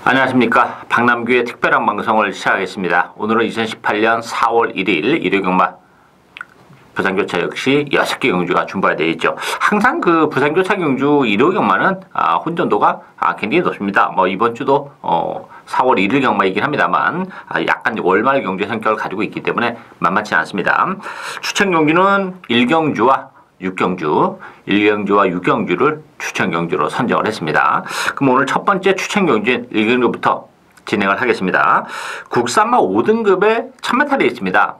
안녕하십니까. 박남규의 특별한 방송을 시작하겠습니다. 오늘은 2018년 4월 1일 일요경마 부산교차 역시 6개 경주가 준비되어 있죠. 항상 그 부산교차 경주 일요경마는 혼전도가 굉장히 높습니다. 이번 주도 4월 1일 경마이긴 합니다만 약간 월말 경주의 성격을 가지고 있기 때문에 만만치 않습니다. 추천 경주는 1경주와 6경주를 추천 경주로 선정을 했습니다. 그럼 오늘 첫 번째 추천 경주인 1경주부터 진행을 하겠습니다. 국산마 5등급에 1000m에 있습니다.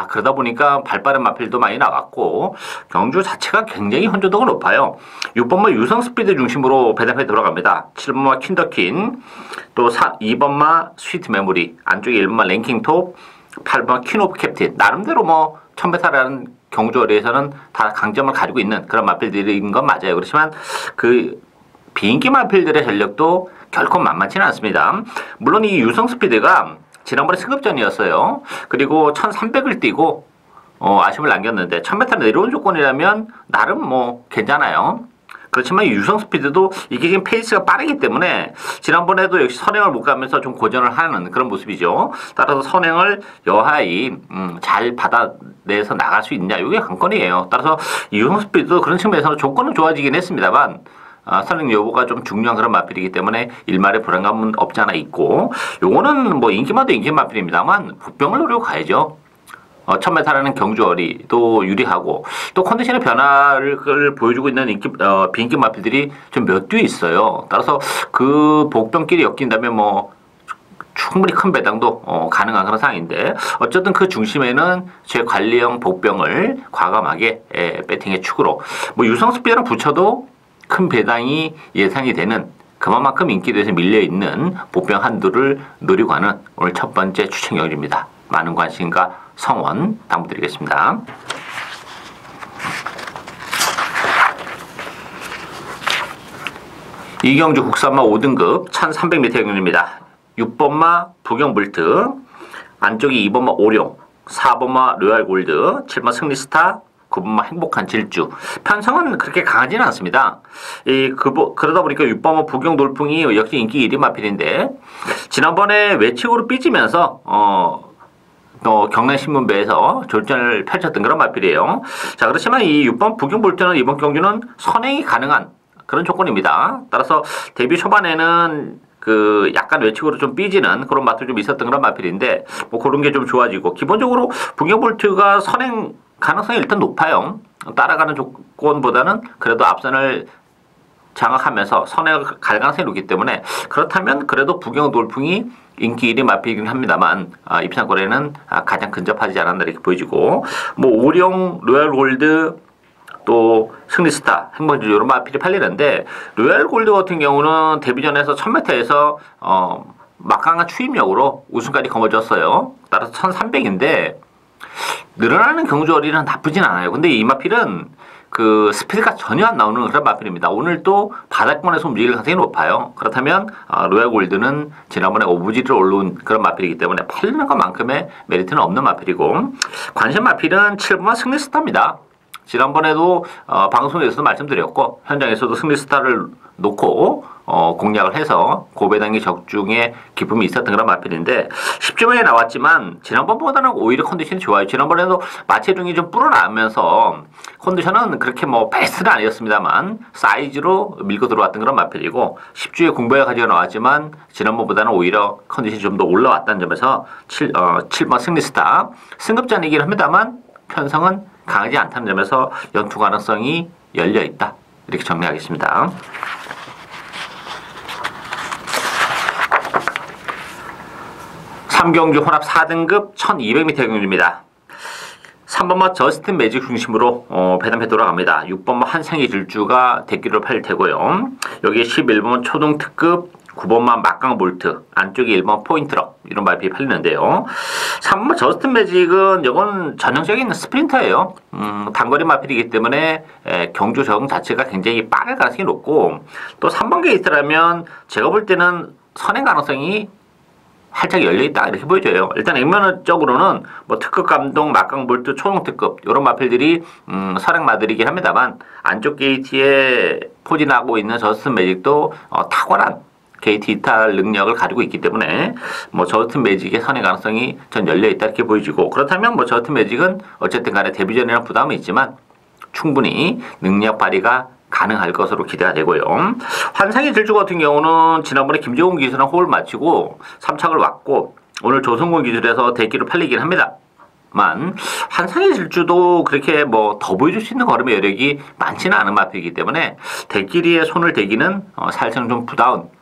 그러다 보니까 발빠른 마필도 많이 나왔고 경주 자체가 굉장히 혼조도가 높아요. 6번마 유성스피드 중심으로 배당에 돌아갑니다. 7번마 킨더킨, 또 2번마 스위트 메모리, 안쪽에 1번마 랭킹톱, 8번마 퀸 오브 캡틴. 나름대로 1000m라는 경주거리에서는 다 강점을 가지고 있는 그런 마필들인 건 맞아요. 그렇지만 그 비인기 마필들의 전력도 결코 만만치는 않습니다. 물론 이 유성스피드가 지난번에 승급전이었어요. 그리고 1300을 뛰고 아쉬움을 남겼는데 1000m 내려온 조건이라면 나름 괜찮아요. 그렇지만 유성스피드도 이게 지금 페이스가 빠르기 때문에 지난번에도 역시 선행을 못 가면서 좀 고전을 하는 그런 모습이죠. 따라서 선행을 여하이 잘 받아내서 나갈 수 있냐, 이게 관건이에요. 따라서 유성스피드도 그런 측면에서는 조건은 좋아지긴 했습니다만 선행 여부가 좀 중요한 그런 마필이기 때문에 일말의 불안감은 없지 않아 있고, 요거는 인기마도 인기 마필입니다만 부병을 노리고 가야죠. 1000m라는 경주거리도 유리하고 또 컨디션의 변화를 보여주고 있는 비인기 마필들이 좀 몇 뒤에 있어요. 따라서 그 복병끼리 엮인다면 충분히 큰 배당도 가능한 그런 상황인데, 어쨌든 그 중심에는 제 관리형 복병을 과감하게 배팅의 축으로 유성스피드랑 붙여도 큰 배당이 예상이 되는 그만큼 인기도에서 밀려있는 복병 한두를 노리고 하는 오늘 첫 번째 추천 경주입니다. 많은 관심과 성원 당부드리겠습니다. 이경주 국산마 5등급 1300m 경주입니다. 6번마 부경불트, 안쪽이 2번마 오룡, 4번마 로얄골드, 7번 승리스타, 9번마 행복한 질주. 편성은 그렇게 강하지는 않습니다. 그러다 보니까 6번마 부경 돌풍이 역시 인기 1위 마필인데, 지난번에 외측으로 삐지면서 경남신문배에서 졸전을 펼쳤던 그런 마필이에요. 자, 그렇지만 이 6번 부경볼트는 이번 경주는 선행이 가능한 그런 조건입니다. 따라서 데뷔 초반에는 약간 외측으로 좀 삐지는 그런 맛도 좀 있었던 그런 마필인데, 그런 게 좀 좋아지고, 기본적으로 부경볼트가 선행 가능성이 일단 높아요. 따라가는 조건보다는 그래도 앞선을 장악하면서 선행을 갈 가능성이 높기 때문에, 그렇다면 그래도 부경 돌풍이 인기 1위 마필이긴 합니다만 입상권에는 가장 근접하지 않았나 이렇게 보여지고, 오룡, 로얄골드, 또 승리스타, 행복주 이런 마필이 팔리는데, 로얄골드 같은 경우는 데뷔전에서 1000m에서 막강한 추임력으로 우승까지 거머쥐었어요. 따라서 1300인데 늘어나는 경주거리는 나쁘진 않아요. 근데 이 마필은 스피드가 전혀 안 나오는 그런 마필입니다. 오늘 또 바닥권에서 움직일 가능성이 높아요. 그렇다면 로얄골드는 지난번에 오브지를 올라온 그런 마필이기 때문에 팔리는 것만큼의 메리트는 없는 마필이고, 관심 마필은 7번마 승리스타입니다. 지난번에도 방송에서도 말씀드렸고 현장에서도 승리스타를 놓고 공략을 해서 고배당의 적중에 기쁨이 있었던 그런 마필인데, 10주에 나왔지만 지난번보다는 오히려 컨디션이 좋아요. 지난번에도 마체중이 좀 불어나면서 컨디션은 그렇게 베스트는 아니었습니다만 사이즈로 밀고 들어왔던 그런 마필이고, 10주에 공부해 가지고 나왔지만 지난번보다는 오히려 컨디션이 좀 더 올라왔다는 점에서 7번 승리스타 승급전이긴 합니다만 편성은 강하지 않다는 점에서 연투 가능성이 열려있다, 이렇게 정리하겠습니다. 삼경주 혼합 4등급 1200m 경주입니다. 3번마 저스틴 매직 중심으로 배당해 돌아갑니다. 6번마 한생의 질주가 대기로 팔릴 테고요. 여기에 11번 초등 특급, 9번만 막강볼트, 안쪽에 1번 포인트럭, 이런 마필이 팔리는데요. 3번 저스틴 매직은 이건 전형적인 스프린터예요. 단거리 마필이기 때문에 경주 적응 자체가 굉장히 빠를 가능성이 높고, 또 3번 게이트라면 제가 볼 때는 선행 가능성이 활짝 열려있다, 이렇게 보여져요. 일단 액면적으로는 특급 감동, 막강볼트, 초등특급 이런 마필들이 선행마들이긴 합니다만, 안쪽 게이트에 포진하고 있는 저스틴 매직도 탁월한 게이트 이탈 능력을 가지고 있기 때문에 뭐 저스틴 매직의 선의 가능성이 전 열려 있다 이렇게 보여지고, 그렇다면 뭐 저스틴 매직은 어쨌든 간에 데뷔전이라는 부담은 있지만 충분히 능력 발휘가 가능할 것으로 기대가 되고요. 환상의 질주 같은 경우는 지난번에 김재홍 기술이랑 호흡을 맞추고 3착을 왔고 오늘 조성곤 기술에서 대기로 팔리긴 합니다. 만 환상의 질주도 그렇게 뭐 더 보여줄 수 있는 걸음의 여력이 많지는 않은 마필이기 때문에 대끼리에 손을 대기는 사실상 좀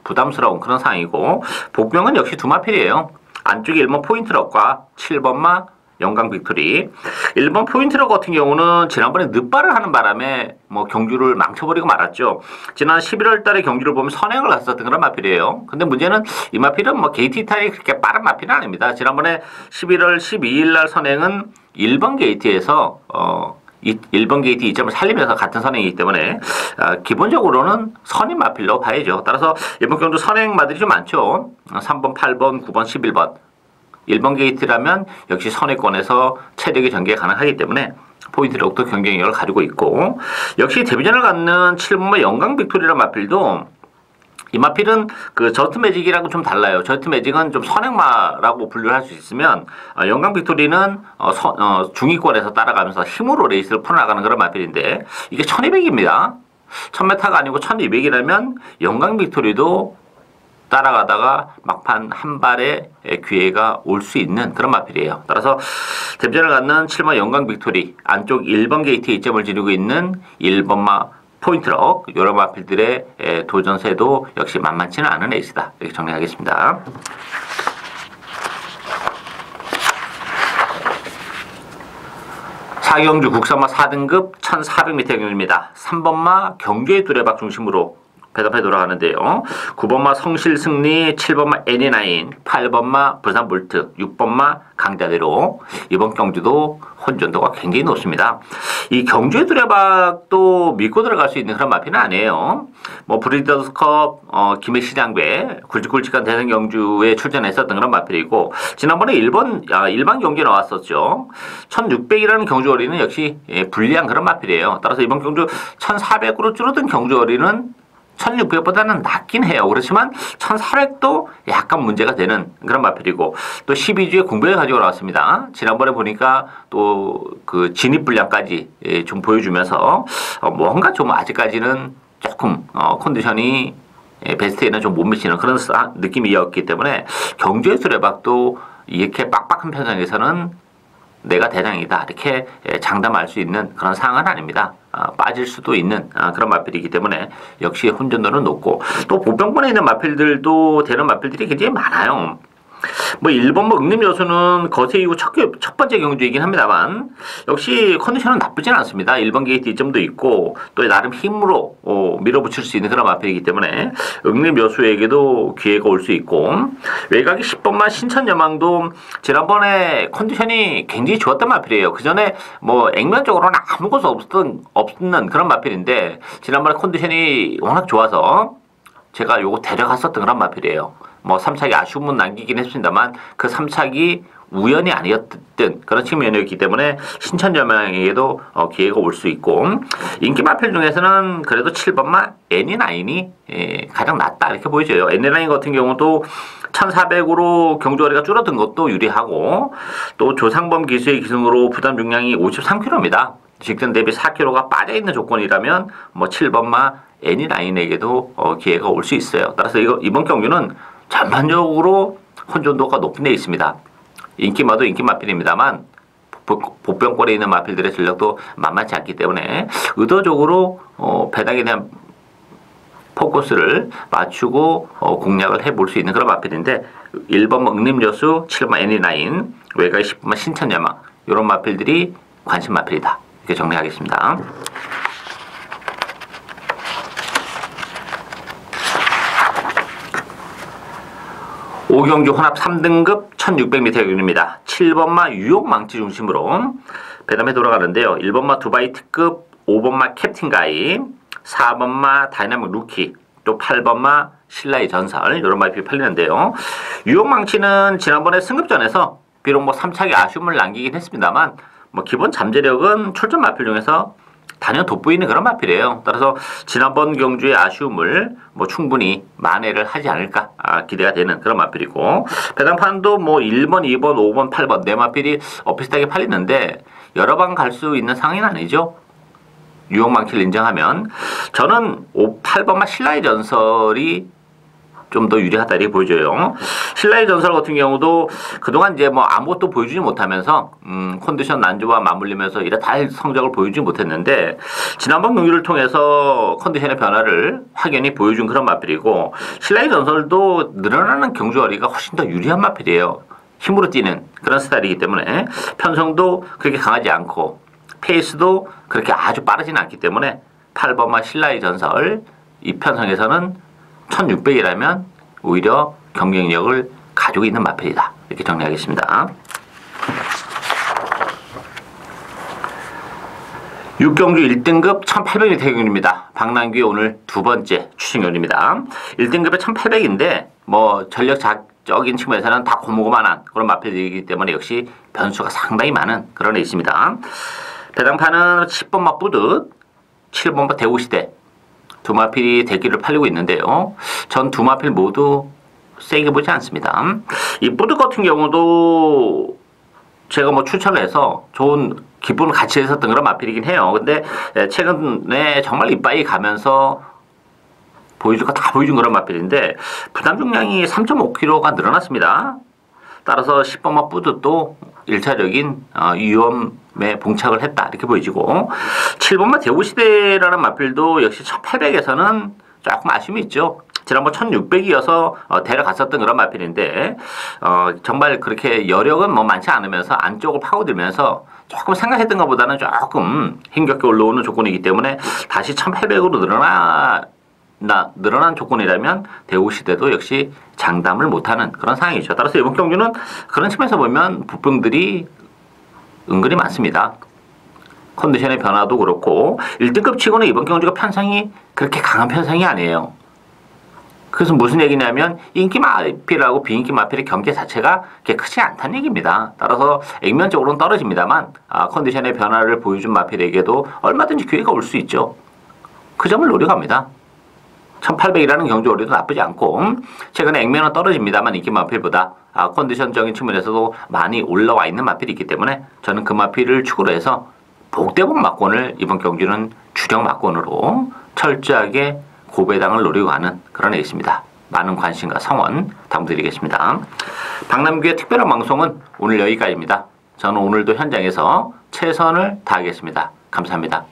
부담스러운 그런 상황이고, 복병은 역시 두 마필이에요. 안쪽에 1번 포인트럭과 7번마 영광 빅토리. 1번 포인트럭 같은 경우는 지난번에 늦발을 하는 바람에 뭐 경주를 망쳐버리고 말았죠. 지난 11월 달에 경주를 보면 선행을 갔었던 그런 마필이에요. 근데 문제는 이 마필은 뭐 게이트 이탈이 그렇게 빠른 마필은 아닙니다. 지난번에 11월 12일 날 선행은 1번 게이트에서 1번 게이트 2점을 살리면서 같은 선행이기 때문에 기본적으로는 선임 마필로 봐야죠. 따라서 이번 경주 선행마들이 좀 많죠. 3번, 8번, 9번, 11번. 1번 게이트라면 역시 선행권에서 체력의 전개가 가능하기 때문에 포인트력도 경쟁력을 가지고 있고, 역시 데뷔전을 갖는 7번의 영광 빅토리라는 마필도 이 마필은 그 저스트 매직이랑은 좀 달라요. 저스트 매직은 좀 선행마라고 분류를 할 수 있으면 영광 빅토리는 중위권에서 따라가면서 힘으로 레이스를 풀어나가는 그런 마필인데 이게 1200입니다. 1000m가 아니고 1200이라면 영광 빅토리도 따라가다가 막판 한 발의 기회가 올 수 있는 그런 마필이에요. 따라서 데뷔전을 갖는 7번 영광 빅토리, 안쪽 1번 게이트에 이점을 지니고 있는 1번마 포인트럭, 이런 마필들의 도전세도 역시 만만치는 않은 레이스다. 이렇게 정리하겠습니다. 사경주 국산마 4등급 1400m 경주입니다. 3번마 경주의 두레박 중심으로 배답해 돌아가는데요. 9번마 성실승리, 7번마 애니나인, 8번마 부산볼트, 6번마 강자대로. 이번 경주도 혼전도가 굉장히 높습니다. 이 경주의 두레박도 믿고 들어갈 수 있는 그런 마필은 아니에요. 뭐 브리더스컵, 김해시장배, 굵직굵직한 대선 경주에 출전했었던 그런 마필이고, 지난번에 일반 경주에 나왔었죠. 1600이라는 경주거리는 역시 불리한 그런 마필이에요. 따라서 이번 경주 1400으로 줄어든 경주거리는 1600보다는 낮긴 해요. 그렇지만 1400도 약간 문제가 되는 그런 마필이고, 또 12주에 공백을 가지고 나왔습니다. 지난번에 보니까 또 그 진입 분량까지 좀 보여주면서 뭔가 좀 아직까지는 조금 컨디션이 베스트에는 좀 못 미치는 그런 느낌이었기 때문에 경주의 수레박도 이렇게 빡빡한 편성에서는 내가 대장이다 이렇게 장담할 수 있는 그런 상황은 아닙니다. 빠질 수도 있는 그런 마필이기 때문에 역시 혼전도는 높고, 또 보병권에 있는 마필들도 되는 마필들이 굉장히 많아요. 뭐 1번 뭐 응립여수는 거세 이후 첫 번째 경주이긴 합니다만 역시 컨디션은 나쁘진 않습니다. 1번 게이트 2점도 있고 또 나름 힘으로 밀어붙일 수 있는 그런 마필이기 때문에 응립여수에게도 기회가 올 수 있고, 외곽이 10번만 신천여망도 지난번에 컨디션이 굉장히 좋았던 마필이에요. 그 전에 뭐 액면적으로는 아무것도 없는 그런 마필인데 지난번에 컨디션이 워낙 좋아서 제가 요거 데려갔었던 그런 마필이에요. 뭐 3착이 아쉬움은 남기긴 했습니다만 그 3착이 우연이 아니었던 그런 측면이었기 때문에 신천여명에게도 기회가 올 수 있고, 인기 마필 중에서는 그래도 7번마 애니나인이 가장 낫다 이렇게 보여져요. 애니나인 같은 경우도 1400으로 경주거리가 줄어든 것도 유리하고, 또 조상범 기수의 기승으로 부담 중량이 53kg입니다. 직전 대비 4kg가 빠져있는 조건이라면 뭐 7번마 애니나인에게도 기회가 올 수 있어요. 따라서 이번 경주는 전반적으로 혼전도가 높은 데 있습니다. 인기마도 인기 마필입니다만 보병권에 있는 마필들의 전력도 만만치 않기 때문에 의도적으로 배당에 대한 포커스를 맞추고 공략을 해볼 수 있는 그런 마필인데, 1번 응림여수, 7번 애니나인, 외곽 10번 신천야망, 이런 마필들이 관심 마필이다 이렇게 정리하겠습니다. 오경주 혼합 3등급 1600m 경주입니다. 7번마 유혹망치 중심으로 배담해 돌아가는데요. 1번마 두바이 특급, 5번마 캡틴가이, 4번마 다이나믹 루키, 또 8번마 신라의 전설, 이런 마필이 팔리는데요. 유혹망치는 지난번에 승급전에서 비록 뭐 3착에 아쉬움을 남기긴 했습니다만 뭐 기본 잠재력은 출전 마필 중에서 단연 돋보이는 그런 마필이에요. 따라서 지난번 경주의 아쉬움을 뭐 충분히 만회를 하지 않을까 기대가 되는 그런 마필이고, 배당판도 뭐 1번, 2번, 5번, 8번 네 마필이 비슷하게 팔리는데 여러 번 갈 수 있는 상황은 아니죠. 유혹 많기를 인정하면 저는 8번만 신라의 전설이 좀 더 유리하다 이렇게 보여져요. 신라의 전설 같은 경우도 그동안 이제 뭐 아무것도 보여주지 못하면서 컨디션 난조와 맞물리면서 이렇다 할 성적을 보여주지 못했는데 지난번 경기를 통해서 컨디션의 변화를 확연히 보여준 그런 마필이고, 신라의 전설도 늘어나는 경주거리가 훨씬 더 유리한 마필이에요. 힘으로 뛰는 그런 스타일이기 때문에 편성도 그렇게 강하지 않고 페이스도 그렇게 아주 빠르지는 않기 때문에 8번마 신라의 전설 이 편성에서는 1600이라면 오히려 경쟁력을 가지고 있는 마필이다. 이렇게 정리하겠습니다. 6경주 1등급 1800m 경주입니다. 박남규 오늘 두 번째 추천경주입니다. 1등급에 1800인데 뭐 전력적인 측면에서는 다 고무고만한 그런 마필이기 때문에 역시 변수가 상당히 많은 그런 애 있습니다. 배당판은 10번마 뿌듯, 7번마 대우시대 두 마필이 대기를 팔리고 있는데요. 전 두 마필 모두 세게 보지 않습니다. 이 뿌듯 같은 경우도 제가 뭐 추천을 해서 좋은 기쁨을 같이 했었던 그런 마필이긴 해요. 근데 최근에 정말 이빠이 가면서 보여줄 거 다 보여준 그런 마필인데 부담 중량이 3.5kg가 늘어났습니다. 따라서 10번마 뿌듯도 1차적인 위험에 봉착을 했다 이렇게 보여지고, 7번마 대우시대라는 마필도 역시 1800에서는 조금 아쉬움이 있죠. 지난번 1600이어서 데려갔었던 그런 마필인데 정말 그렇게 여력은 뭐 많지 않으면서 안쪽을 파고들면서 조금 생각했던 것보다는 조금 힘겹게 올라오는 조건이기 때문에 다시 1800으로 늘어난 조건이라면 대우시대도 역시 장담을 못하는 그런 상황이죠. 따라서 이번 경주는 그런 측면에서 보면 부병들이 은근히 많습니다. 컨디션의 변화도 그렇고 1등급 치고는 이번 경주가 편성이 그렇게 강한 편성이 아니에요. 그래서 무슨 얘기냐면 인기 마필하고 비인기 마필의 경계 자체가 그렇게 크지 않다는 얘기입니다. 따라서 액면적으로는 떨어집니다만 컨디션의 변화를 보여준 마필에게도 얼마든지 기회가 올 수 있죠. 그 점을 노려갑니다. 1800이라는 경주거리도 나쁘지 않고 최근에 액면은 떨어집니다만 인기 마필보다 컨디션적인 측면에서도 많이 올라와 있는 마필이 있기 때문에 저는 그 마필을 축으로 해서 복대본 막권을 이번 경주는 주력 막권으로 철저하게 고배당을 노리고 가는 그런 애 있습니다. 많은 관심과 성원 당부드리겠습니다. 박남규의 특별한 방송은 오늘 여기까지입니다. 저는 오늘도 현장에서 최선을 다하겠습니다. 감사합니다.